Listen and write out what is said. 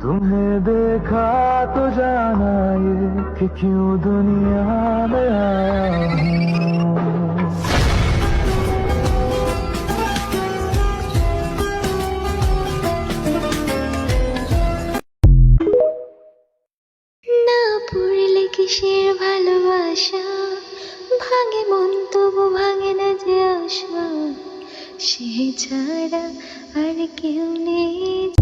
तुम्हें देखा तो जाना ये कि क्यों दुनिया में आया हूँ। না পড়লে কিসের ভালোবাসা, ভাঙে মন তবু ভাঙে না যে আশা, সে ছাড়া আর কেউ নেই